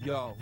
Yo.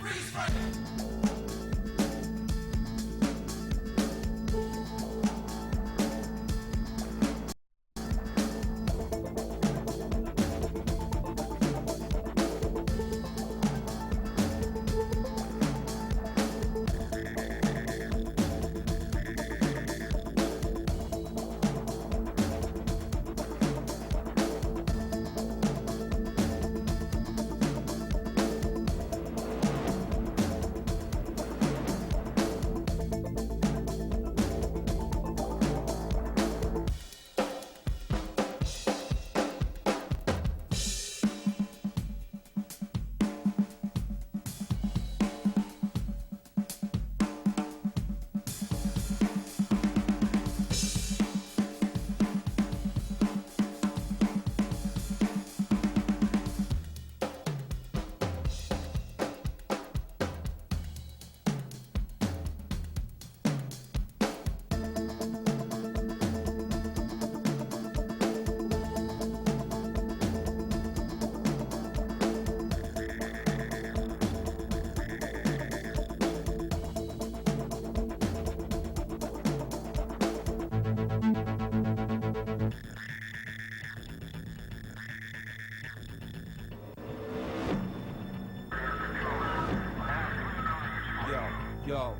Yo.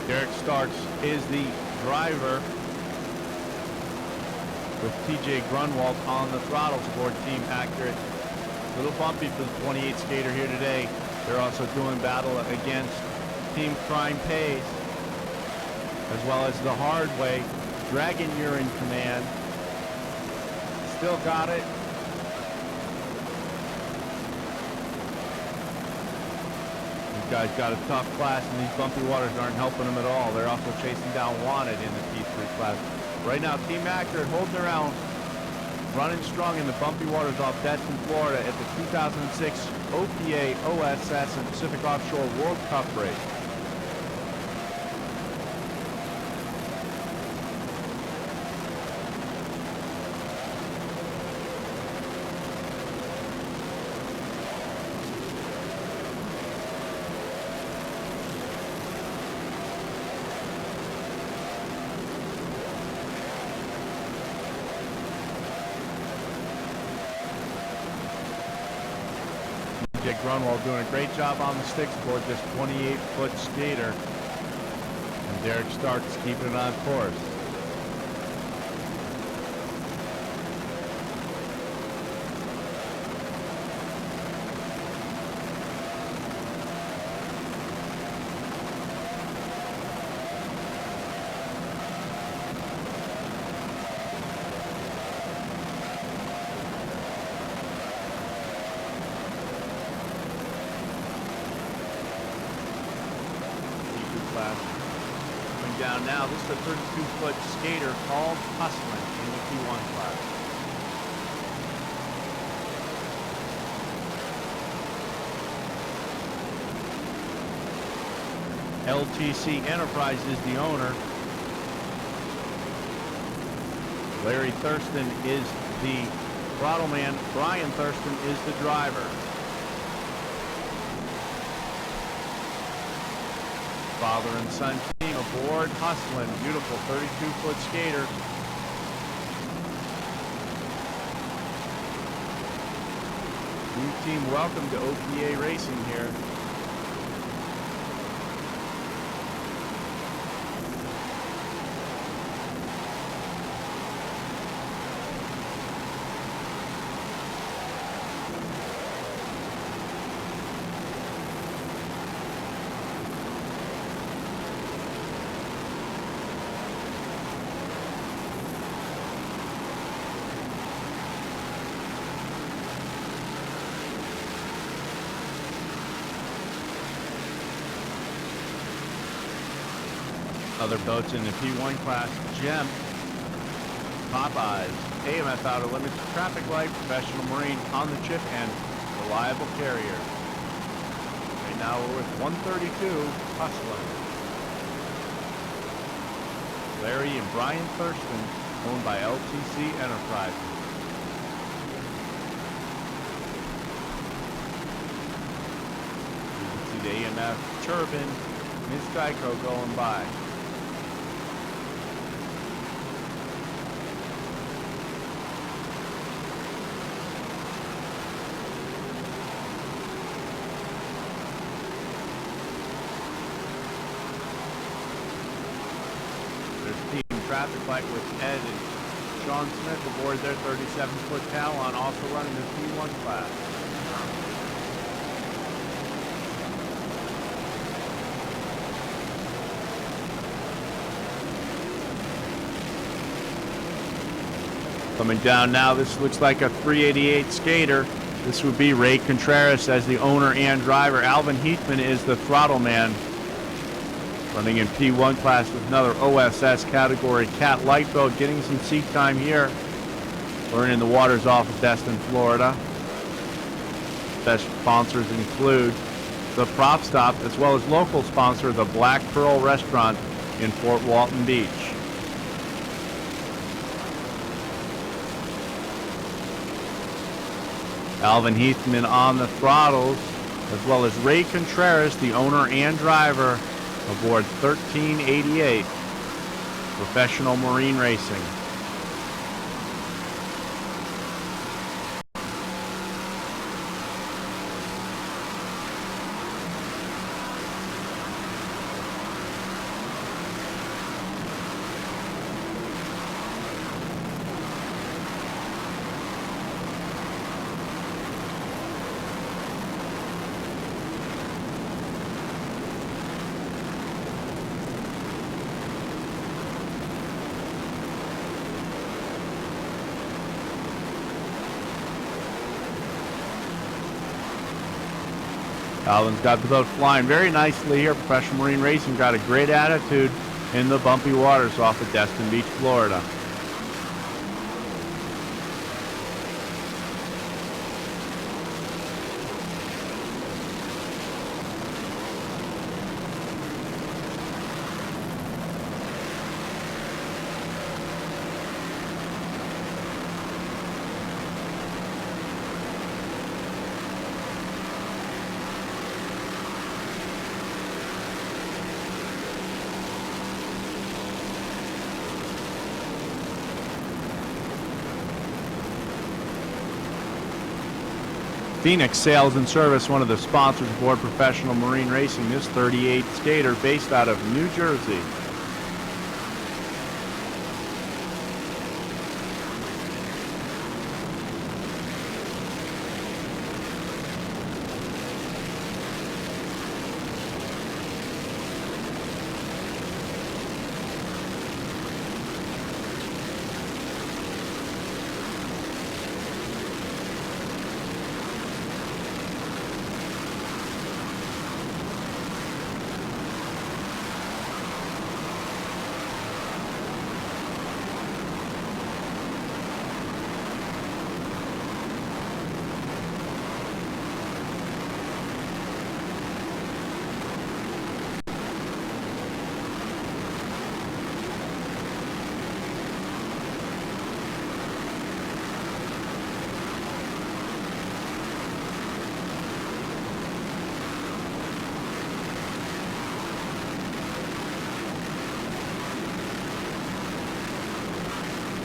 Derek Starks is the driver with TJ Grunwald on the throttle aboard Team Accurate. A little bumpy for the 28 skater here today. They're also doing battle against Team Crime Pays, as well as the hard way. Dragon, you're in command. Still got it. Guys got a tough class, and these bumpy waters aren't helping them at all. They're also chasing down Wanted in the P3 class. Right now, Team Accurate holding their own, running strong in the bumpy waters off Destin, Florida at the 2006 OPA, OSS, and Pacific Offshore World Cup race. TJ Grunwald doing a great job on the sticks aboard this 28-foot skater. And Derek Starks keeping it on course. down now. This is a 32-foot skater called Hustlin in the P1 class. LTC Enterprise is the owner. Larry Thurston is the throttle man. Brian Thurston is the driver. Father and son team aboard Hustlin. Beautiful 32-foot skater. New team, welcome to OPA Racing here. Other boats in the P1 class: Gem, Popeyes, AMF Outer Limits, Traffic Light, Professional Marine, On the Chip, and Reliable Carrier. Right now we're with 132 Hustler. Larry and Brian Thurston, owned by LTC Enterprises. You can see the AMF Turbine, Miss Geico going by. Traffic Light with Ed and Sean Smith aboard their 37-foot Talon, also running the P1 class. Coming down now, this looks like a 388 skater. This would be Ray Contreras as the owner and driver. Alvin Heathman is the throttle man. Running in P1 class with another OSS category Cat Light Boat, getting some seat time here. Learning the waters off of Destin, Florida. Best sponsors include the Prop Stop, as well as local sponsor, the Black Pearl Restaurant in Fort Walton Beach. Alvin Heathman on the throttles, as well as Ray Contreras, the owner and driver, aboard 1388 Professional Marine Racing. Alvin's got the boat flying very nicely here. Professional Marine Racing got a great attitude in the bumpy waters off of Destin Beach, Florida. Phoenix Sales and Service, one of the sponsors aboard Professional Marine Racing. This 38 skater based out of New Jersey.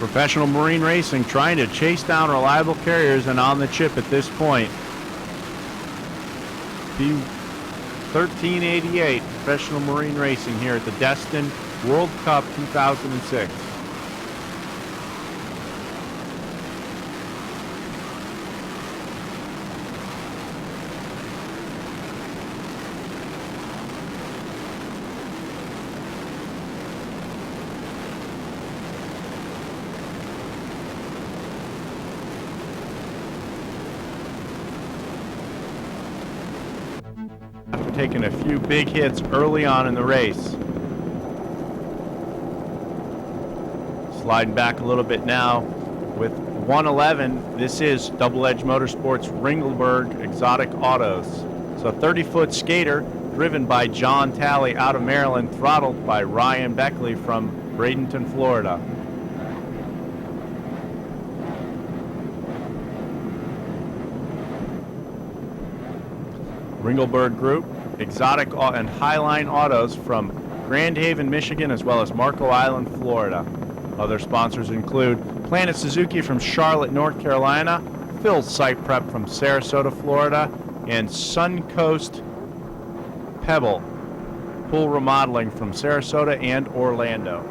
Professional Marine Racing trying to chase down reliable carriers and on the chip at this point. P1388 Professional Marine Racing here at the Destin World Cup 2006. Taking a few big hits early on in the race. Sliding back a little bit now with 111. This is Double Edge Motorsports Ringelberg Exotic Autos. So a 30-foot skater driven by John Talley out of Maryland, throttled by Ryan Beckley from Bradenton, Florida. Ringelberg Group, Exotic and Highline Autos from Grand Haven, Michigan, as well as Marco Island, Florida. Other sponsors include Planet Suzuki from Charlotte, North Carolina, Phil's Site Prep from Sarasota, Florida, and Suncoast Pebble Pool Remodeling from Sarasota and Orlando.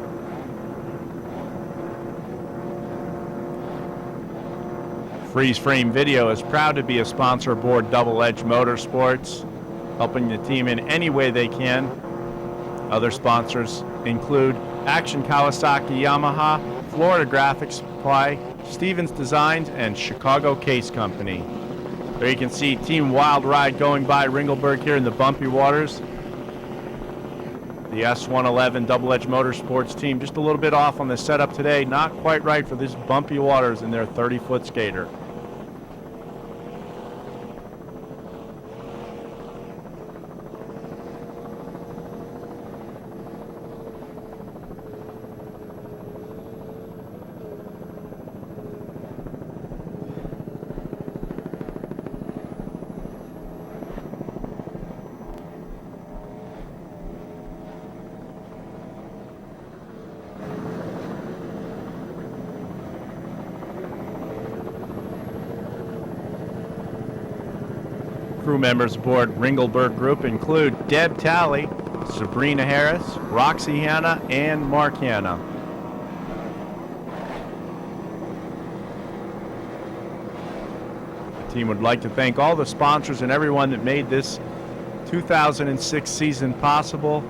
Freeze Frame Video is proud to be a sponsor aboard Double Edge Motorsports, helping the team in any way they can. Other sponsors include Action Kawasaki Yamaha, Florida Graphics Supply, Stevens Designs, and Chicago Case Company. There you can see Team Wild Ride going by Ringelberg here in the bumpy waters. The S111 Double Edge Motorsports team just a little bit off on the setup today. Not quite right for this bumpy waters in their 30-foot skater. Crew members aboard Ringelberg Group include Deb Talley, Sabrina Harris, Roxy Hanna, and Mark Hanna. The team would like to thank all the sponsors and everyone that made this 2006 season possible.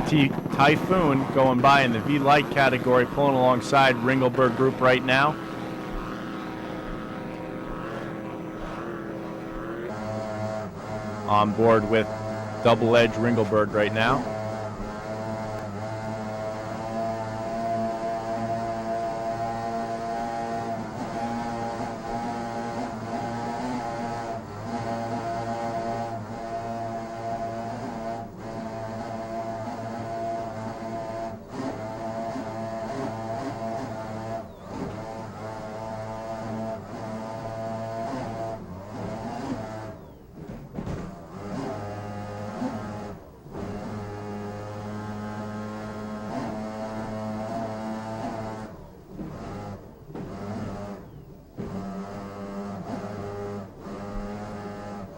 See Typhoon going by in the V-Light category, pulling alongside Ringelberg Group right now. On board with Double Edge Ringelberg right now.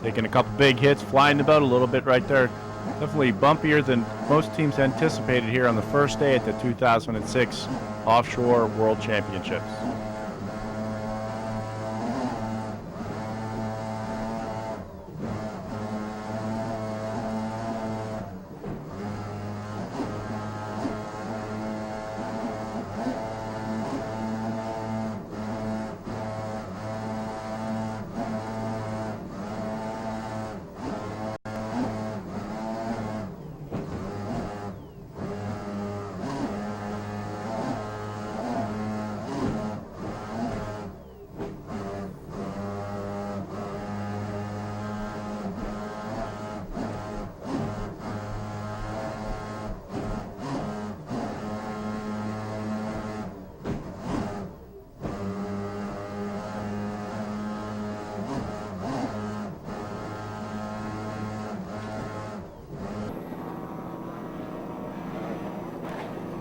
Taking a couple big hits, flying the boat a little bit right there. Definitely bumpier than most teams anticipated here on the first day at the 2006 Offshore World Championships.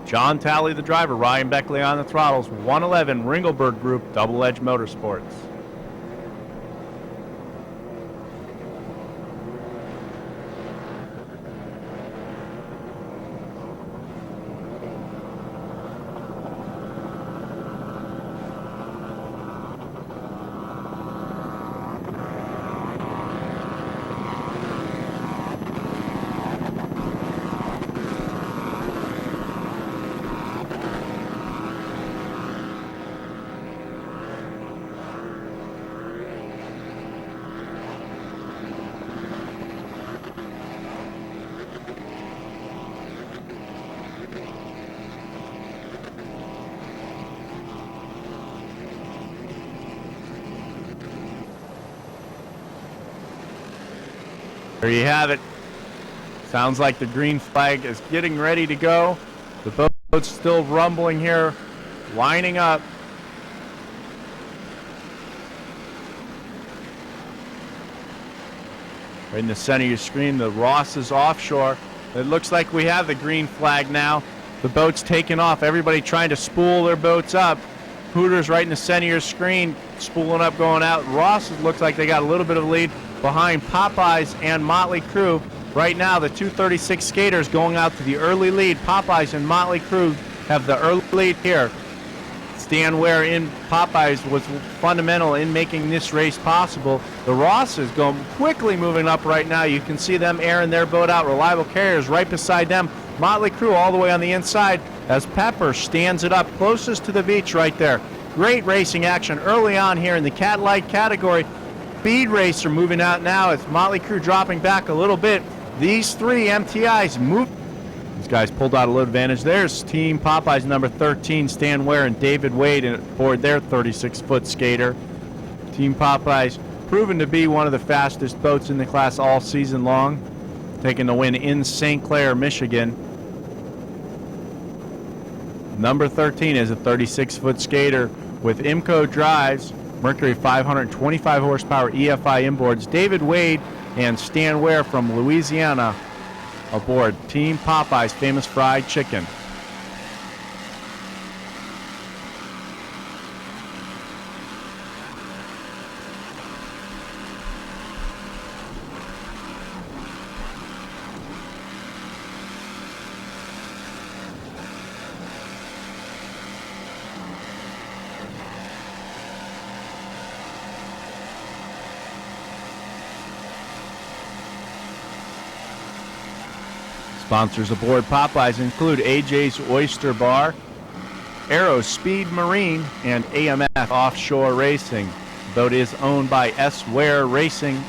John Talley, the driver. Ryan Beckley on the throttles. 111 Ringelberg Group, Double Edge Motorsports. There you have it. Sounds like the green flag is getting ready to go. The boat's still rumbling here, lining up. Right in the center of your screen, the Ross's Offshore. It looks like we have the green flag now. The boat's taking off. Everybody trying to spool their boats up. Hooters right in the center of your screen, spooling up, going out. Ross looks like they got a little bit of lead behind Popeyes and Motley Crue. Right now, the 236 skaters going out to the early lead. Popeyes and Motley Crue have the early lead here. Stan Ware in Popeyes was fundamental in making this race possible. The Rosses going quickly moving up right now. You can see them airing their boat out. Reliable Carriers right beside them. Motley Crue all the way on the inside as Pepper stands it up closest to the beach right there. Great racing action early on here in the cat light category. Speed Racer moving out now. It's Motley Crue dropping back a little bit. These three MTIs move. These guys pulled out a little advantage. There's Team Popeyes number 13, Stan Ware and David Wade aboard their 36-foot skater. Team Popeyes proven to be one of the fastest boats in the class all season long, taking the win in St. Clair, Michigan. Number 13 is a 36-foot skater with IMCO drives, Mercury 525 horsepower EFI inboards. David Wade and Stan Ware from Louisiana aboard Team Popeyes Famous Fried Chicken. Sponsors aboard Popeyes include AJ's Oyster Bar, Aero Speed Marine, and AMF Offshore Racing. The boat is owned by S. Ware Racing.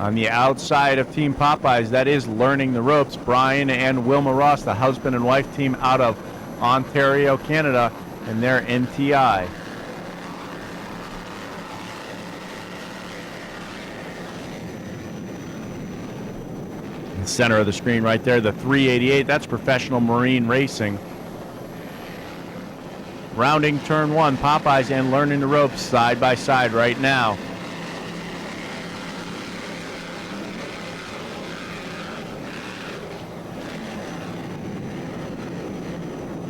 On the outside of Team Popeyes, that is learning the ropes, Brian and Wilma Ross, the husband and wife team out of Ontario, Canada, and their MTI. In the center of the screen right there, the 388, that's Professional Marine Racing. Rounding turn one, Popeyes and learning the ropes side by side right now.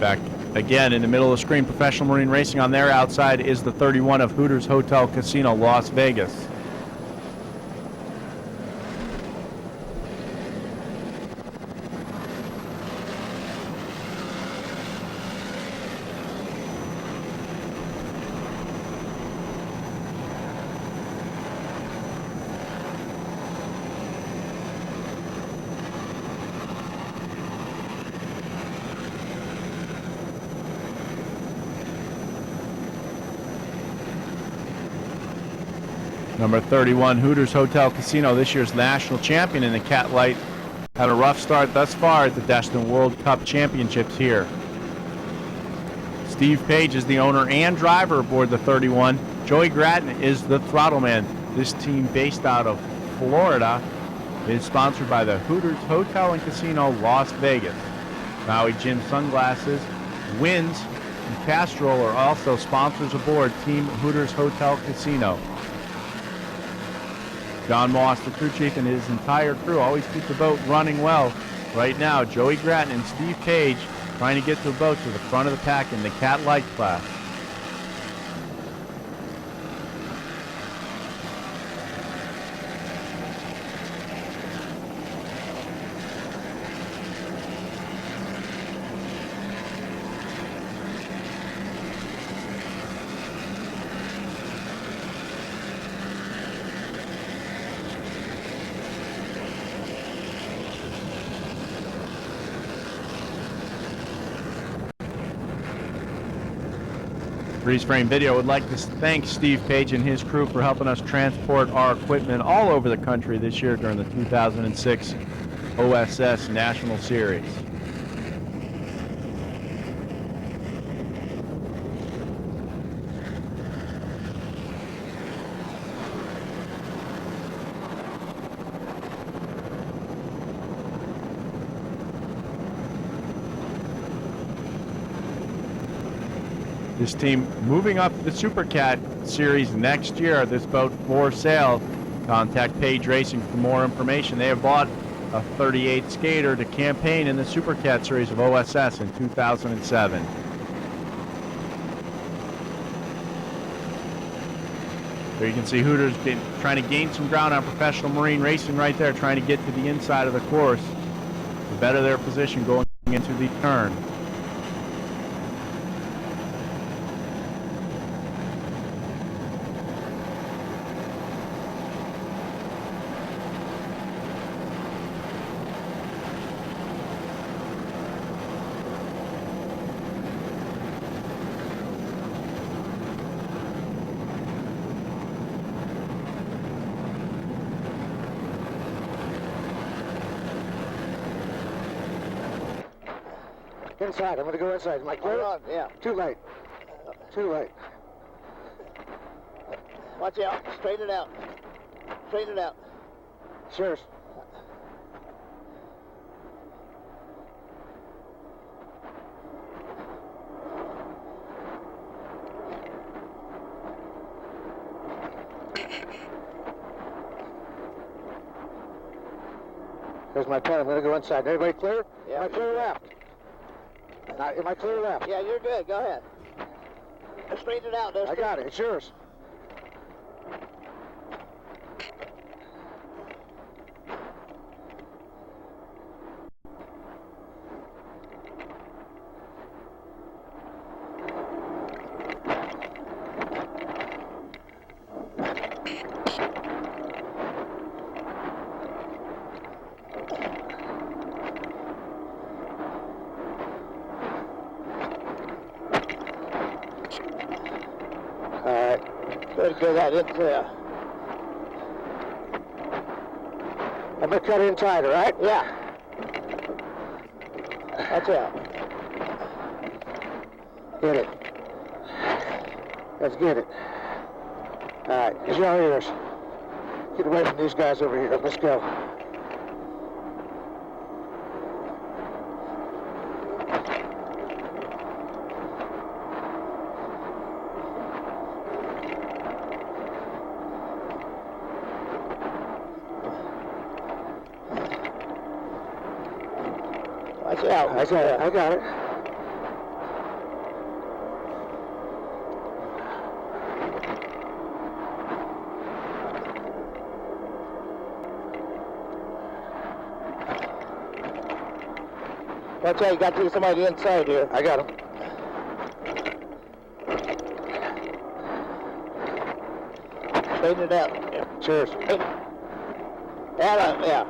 Back again in the middle of the screen, Professional Marine Racing. On their outside is the 31 of Hooters Hotel Casino, Las Vegas. Number 31, Hooters Hotel Casino, this year's national champion in the Cat Light. Had a rough start thus far at the Destin World Cup Championships here. Steve Page is the owner and driver aboard the 31. Joey Gratton is the throttle man. This team, based out of Florida, is sponsored by the Hooters Hotel and Casino, Las Vegas. Maui Jim Sunglasses wins and Castrol are also sponsors aboard Team Hooters Hotel Casino. John Moss, the crew chief, and his entire crew always keep the boat running well. Right now, Joey Gratton and Steve Page trying to get the boat to the front of the pack in the Cat Light class. Freeze Frame Video would like to thank Steve Page and his crew for helping us transport our equipment all over the country this year during the 2006 OSS National Series. This team moving up the Super Cat Series next year. This boat for sale. Contact Page Racing for more information. They have bought a 38 skater to campaign in the Super Cat Series of OSS in 2007. There you can see Hooters trying to gain some ground on professional marine racing right there, trying to get to the inside of the course to better their position going into the turn. Inside. I'm going to go inside. Am I clear? Yeah. Too late. Too late. Watch out. Straighten it out. Straighten it out. Sure. There's my pen. I'm going to go inside. Everybody clear? Yeah. Am I clear left? Am I clear left? Yeah, you're good. Go ahead. Straighten it out. I got it. It's yours. Good. That is there. I'm going to cut in tighter, right? Yeah. Watch out. Get it. Let's get it. All right, it's all yours. Get away from these guys over here. Let's go. Watch out. I got it. I got it. Watch out. You got to get somebody inside here. I got him. Straighten it out. Yeah. Cheers. Yeah.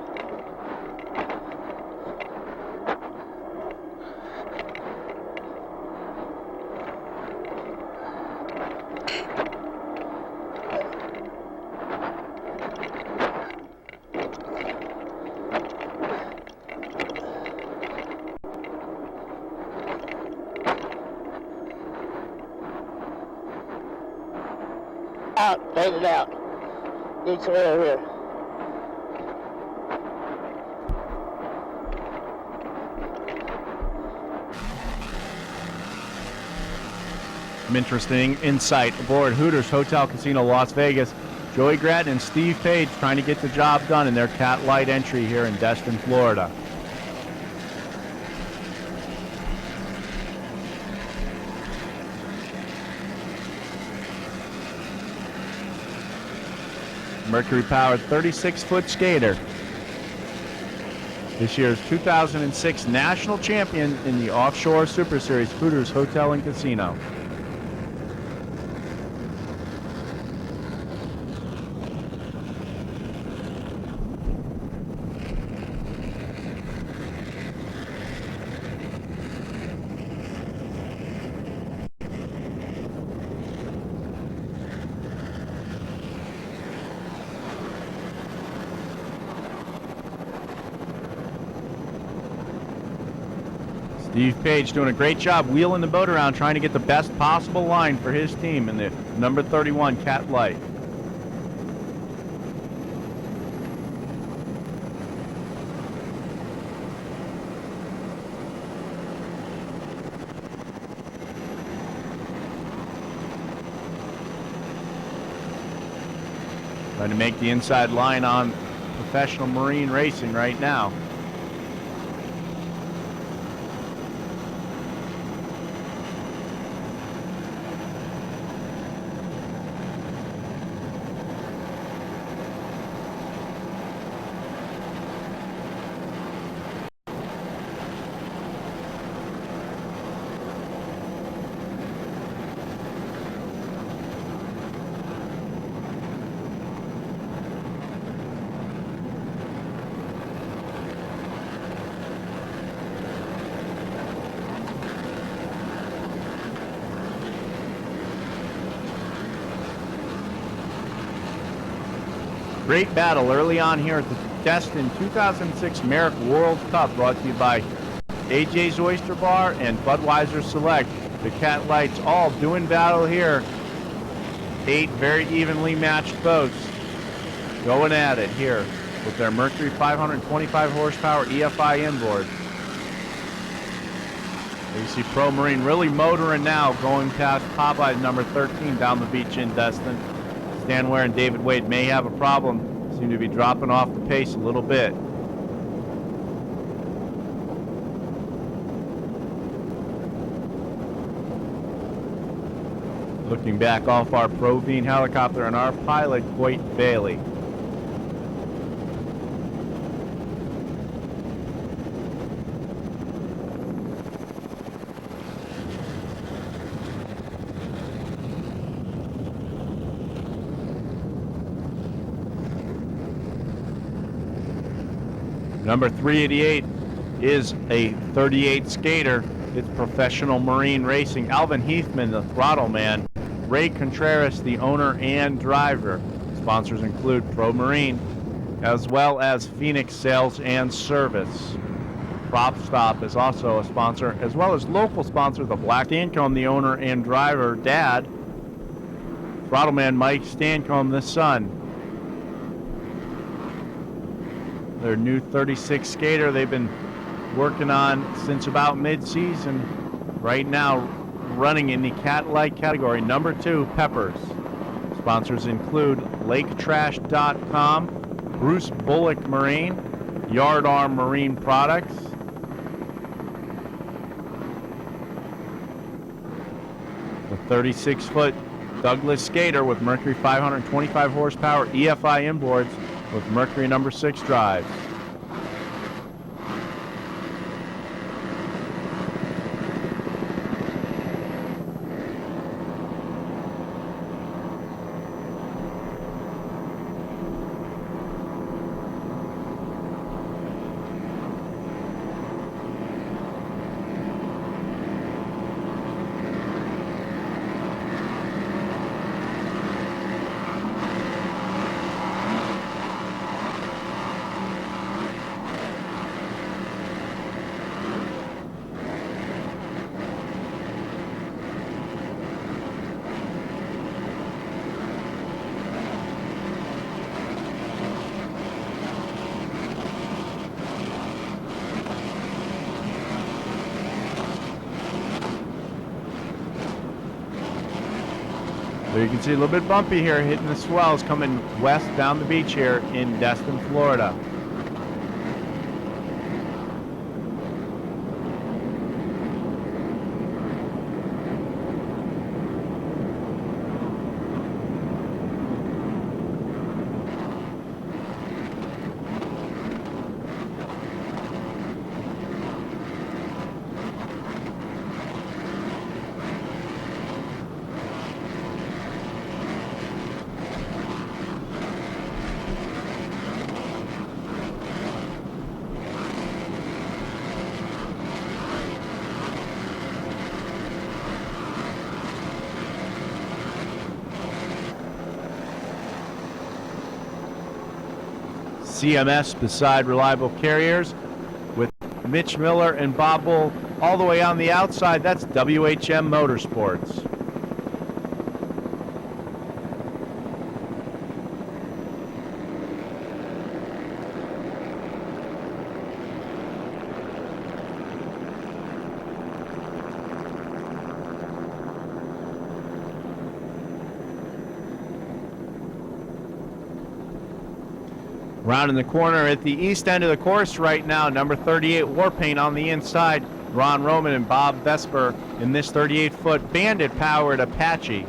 Out. Straighten it out. Need some air here. Some interesting insight aboard Hooters Hotel Casino Las Vegas. Joey Gratton and Steve Page trying to get the job done in their Cat Light entry here in Destin, Florida. Mercury-powered 36-foot skater. This year's 2006 national champion in the Offshore Super Series Hooters Hotel and Casino. Steve Page doing a great job wheeling the boat around, trying to get the best possible line for his team in the number 31 Cat Light. Trying to make the inside line on professional marine racing right now. Great battle early on here at the Destin 2006 Merrick World Cup, brought to you by AJ's Oyster Bar and Budweiser Select. The Cat Lights all doing battle here. 8 very evenly matched boats going at it here with their Mercury 525 horsepower EFI inboard. You see Pro Marine really motoring now, going past Popeye's number 13 down the beach in Destin. Stan Ware and David Wade may have a problem. Seem to be dropping off the pace a little bit. Looking back off our Provine helicopter and our pilot, Coit Bailey. Number 388 is a 38 skater. It's professional marine racing. Alvin Heathman, the throttle man. Ray Contreras, the owner and driver. Sponsors include Pro Marine, as well as Phoenix Sales and Service. Prop Stop is also a sponsor, as well as local sponsor, the Black Stancomb, the owner and driver, dad. Throttle man Mike Stancomb, the son. Their new 36 skater they've been working on since about mid-season. Right now, running in the Cat Light category, number 2, Peppers. Sponsors include LakeTrash.com, Bruce Bullock Marine, Yard Arm Marine Products, the 36-foot Douglas skater with Mercury 525 horsepower EFI inboards with Mercury number 6 drives. So you can see a little bit bumpy here, hitting the swells, coming west down the beach here in Destin, Florida. CMS beside Reliable Carriers with Mitch Miller and Bob Bull all the way on the outside. That's WHM Motorsports. Rounding the corner at the east end of the course right now, number 38 Warpaint on the inside. Ron Roman and Bob Vesper in this 38-foot Bandit-powered Apache.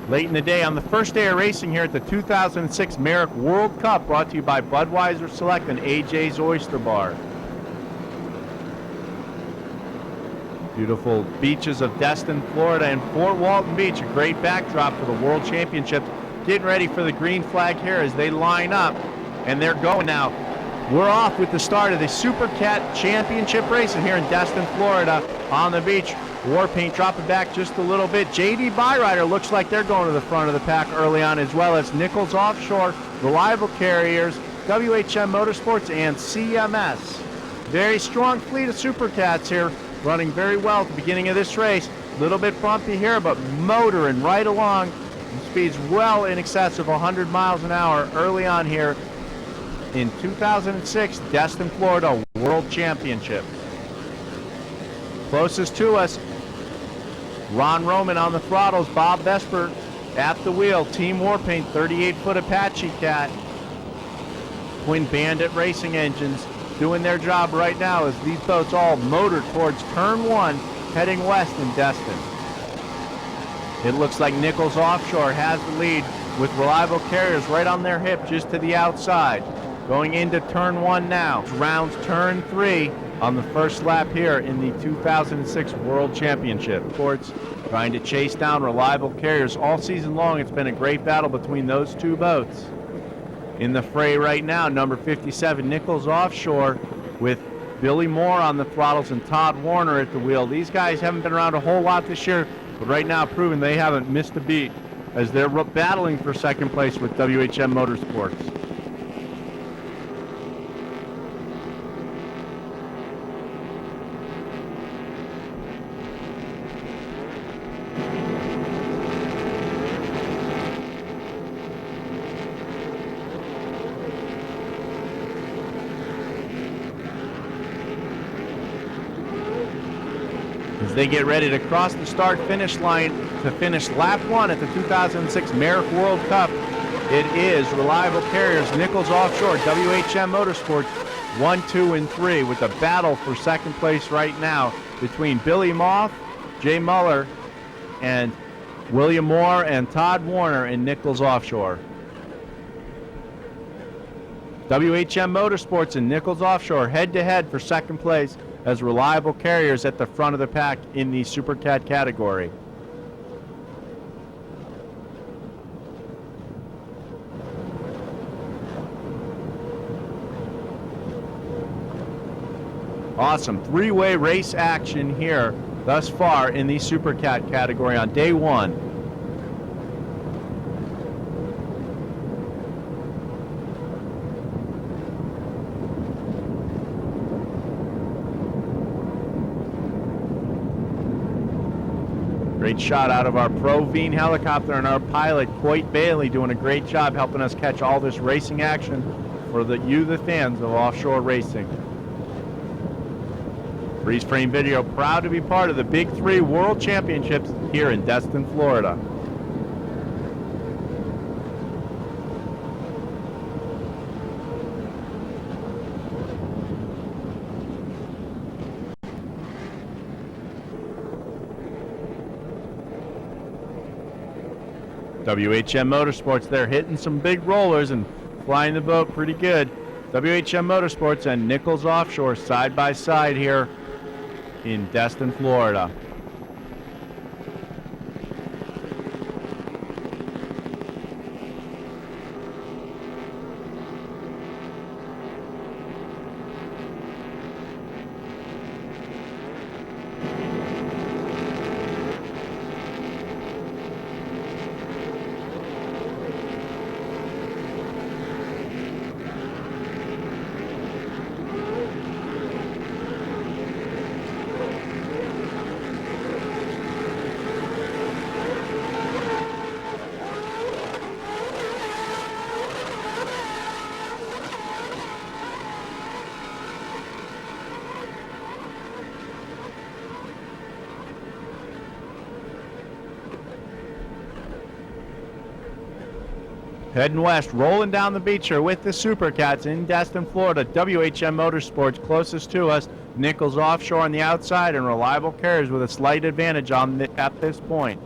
Late in the day on the first day of racing here at the 2006 Merrick World Cup, brought to you by Budweiser Select and AJ's Oyster Bar. Beautiful beaches of Destin, Florida, and Fort Walton Beach, a great backdrop for the World Championship. Getting ready for the green flag here as they line up, and they're going now. We're off with the start of the Super Cat Championship racing here in Destin, Florida on the beach. Warpaint dropping back just a little bit. JD Byrider looks like they're going to the front of the pack early on, as well as Nichols Offshore, Reliable Carriers, WHM Motorsports, and CMS. Very strong fleet of Super Cats here, running very well at the beginning of this race. A little bit bumpy here, but motoring right along. Speeds well in excess of 100 miles an hour early on here in 2006 Destin, Florida World Championship. Closest to us, Ron Roman on the throttles, Bob Vesper at the wheel. Team Warpaint, 38-foot Apache Cat. Twin Bandit racing engines doing their job right now as these boats all motor towards turn one, heading west in Destin. It looks like Nichols Offshore has the lead with Reliable Carriers right on their hip just to the outside. Going into turn one now. Rounds turn three on the first lap here in the 2006 World Championship. Sports trying to chase down Reliable Carriers all season long. It's been a great battle between those two boats. In the fray right now, number 57 Nichols Offshore with Billy Moore on the throttles and Todd Warner at the wheel. These guys haven't been around a whole lot this year, but right now proving they haven't missed a beat as they're battling for second place with WHM Motorsports. They get ready to cross the start-finish line to finish lap one at the 2006 Merrick World Cup. It is Reliable Carriers, Nichols Offshore, WHM Motorsports, 1, 2, and 3, with a battle for second place right now between Billy Moff, Jay Muller, and William Moore and Todd Warner in Nichols Offshore. WHM Motorsports and Nichols Offshore head-to-head for second place as Reliable Carriers at the front of the pack in the Super Cat category. Awesome three-way race action here thus far in the Super Cat category on day one. Great shot out of our Provine helicopter and our pilot, Coit Bailey, doing a great job helping us catch all this racing action for the fans of offshore racing. Freeze Frame Video, proud to be part of the Big 3 World Championships here in Destin, Florida. WHM Motorsports, they're hitting some big rollers and flying the boat pretty good. WHM Motorsports and Nichols Offshore side by side here in Destin, Florida. Heading west, rolling down the beach here with the Supercats in Destin, Florida. WHM Motorsports closest to us. Nichols Offshore on the outside and Reliable Carriers with a slight advantage at this point.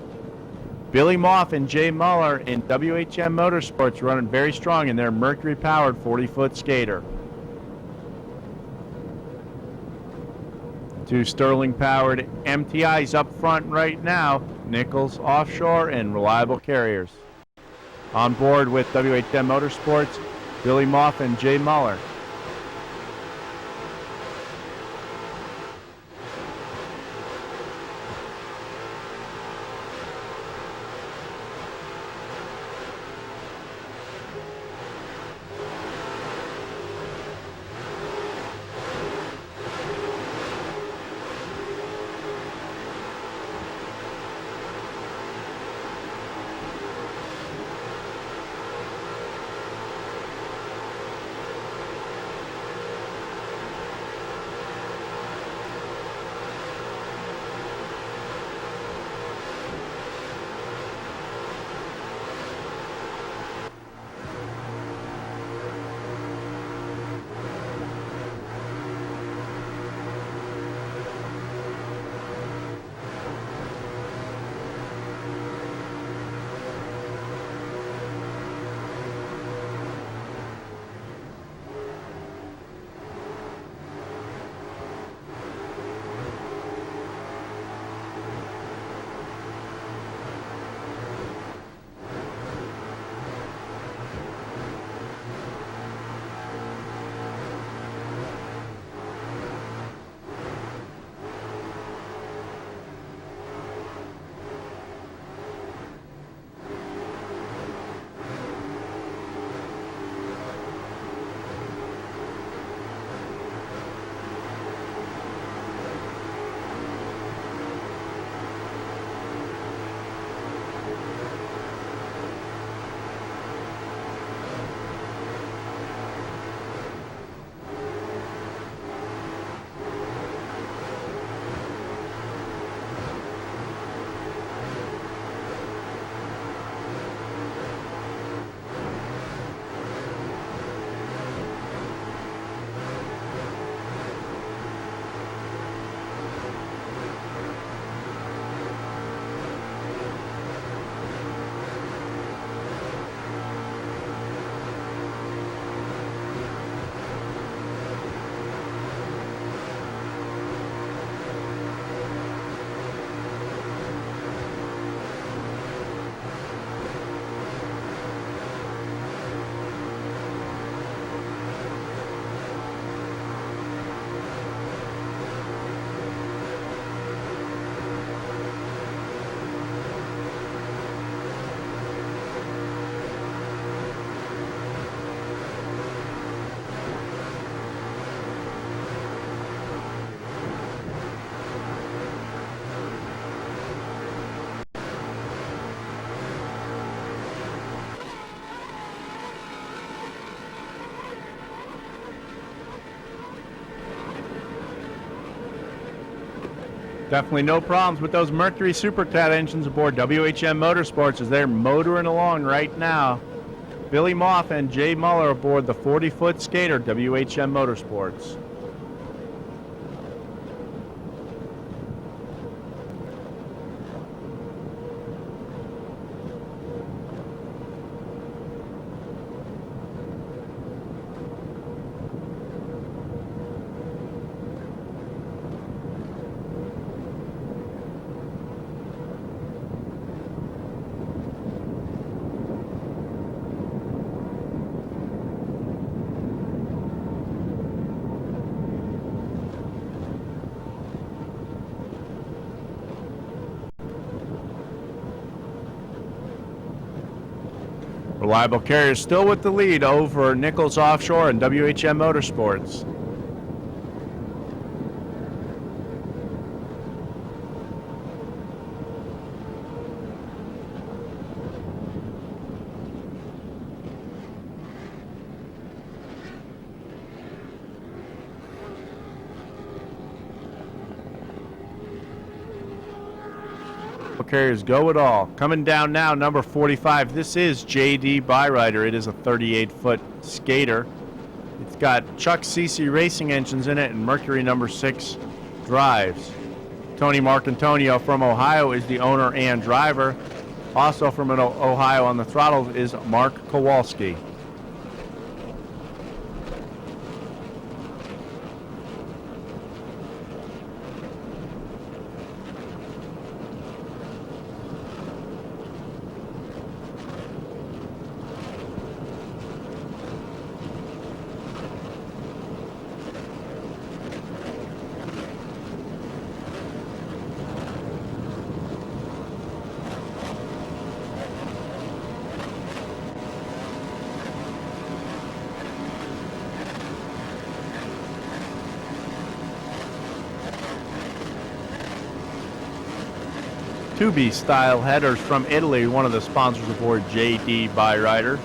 Billy Moff and Jay Muller in WHM Motorsports running very strong in their Mercury-powered 40-foot skater. Two Sterling-powered MTIs up front right now. Nichols Offshore and Reliable Carriers. On board with WHM Motorsports, Billy Moff and Jay Muller. Definitely no problems with those Mercury Supercat engines aboard WHM Motorsports as they're motoring along right now. Billy Moff and Jay Muller aboard the 40-foot skater WHM Motorsports. Reliable Carrier still with the lead over Nichols Offshore and WHM Motorsports. Carriers go it all. Coming down now, number 45. This is JD Byrider. It is a 38-foot skater. It's got Chuck CC Racing engines in it and Mercury number 6 drives. Tony Marcantonio from Ohio is the owner and driver. Also from Ohio on the throttle is Mark Kowalski. Tubi style headers from Italy, one of the sponsors aboard JD Byrider.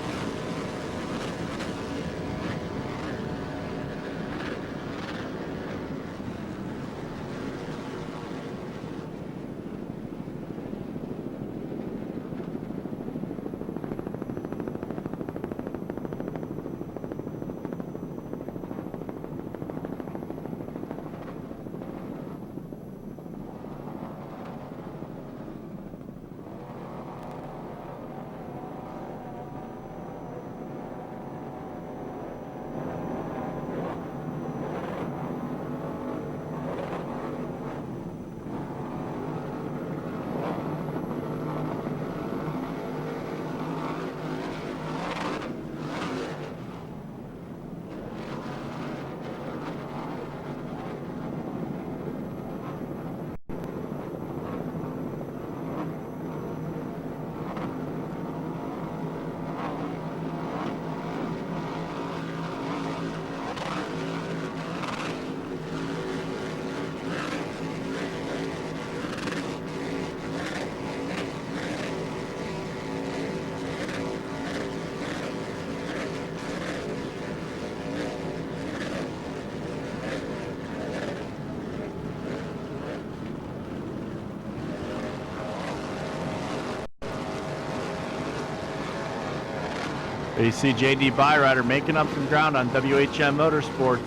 There you see JD Byrider making up some ground on WHM Motorsports.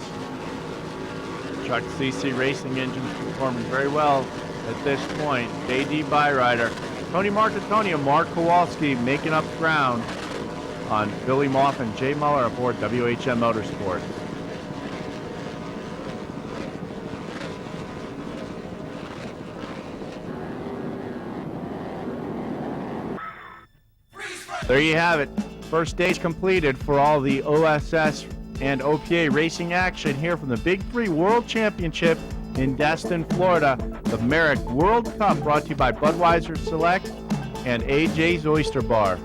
Chuck CC Racing engines performing very well at this point. JD Byrider. Tony Marcantonio, Mark Kowalski making up ground on Billy Moff and Jay Muller aboard WHM Motorsports. There you have it. First stage completed for all the OSS and OPA racing action here from the Big Three World Championship in Destin, Florida. The Merrick World Cup brought to you by Budweiser Select and AJ's Oyster Bar.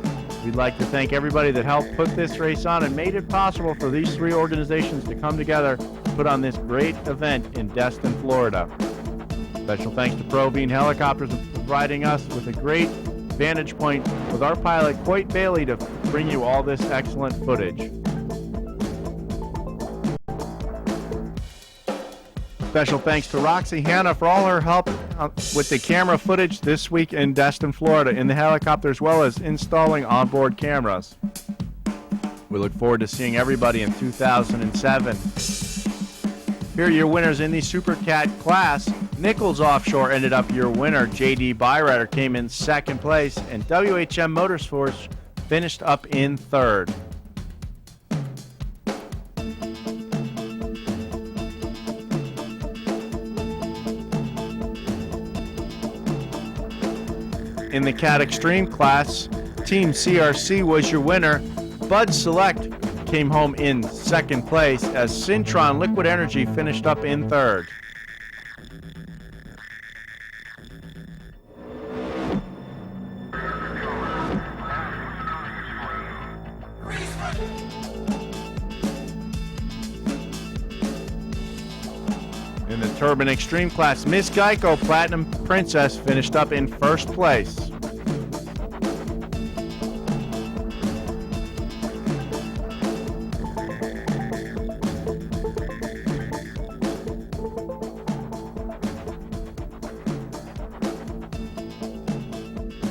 We'd like to thank everybody that helped put this race on and made it possible for these three organizations to come together to put on this great event in Destin, Florida. Special thanks to Provine Helicopters for providing us with a great vantage point with our pilot Coit Bailey to bring you all this excellent footage. Special thanks to Roxy Hanna for all her help with the camera footage this week in Destin, Florida, in the helicopter, as well as installing onboard cameras. We look forward to seeing everybody in 2007. Here are your winners in the Super Cat class. Nichols Offshore ended up your winner. J.D. Byrider came in second place, and WHM Motorsports finished up in third. In the Cat Extreme class, Team CRC was your winner. Bud Select came home in second place as Syntron Liquid Energy finished up in third. In the Turbine Extreme class, Miss Geico Platinum Princess finished up in first place.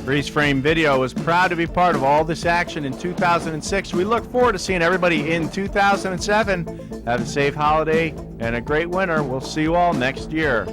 Freeze Frame Video is proud to be part of all this action in 2006. We look forward to seeing everybody in 2007. Have a safe holiday and a great winter. We'll see you all next year.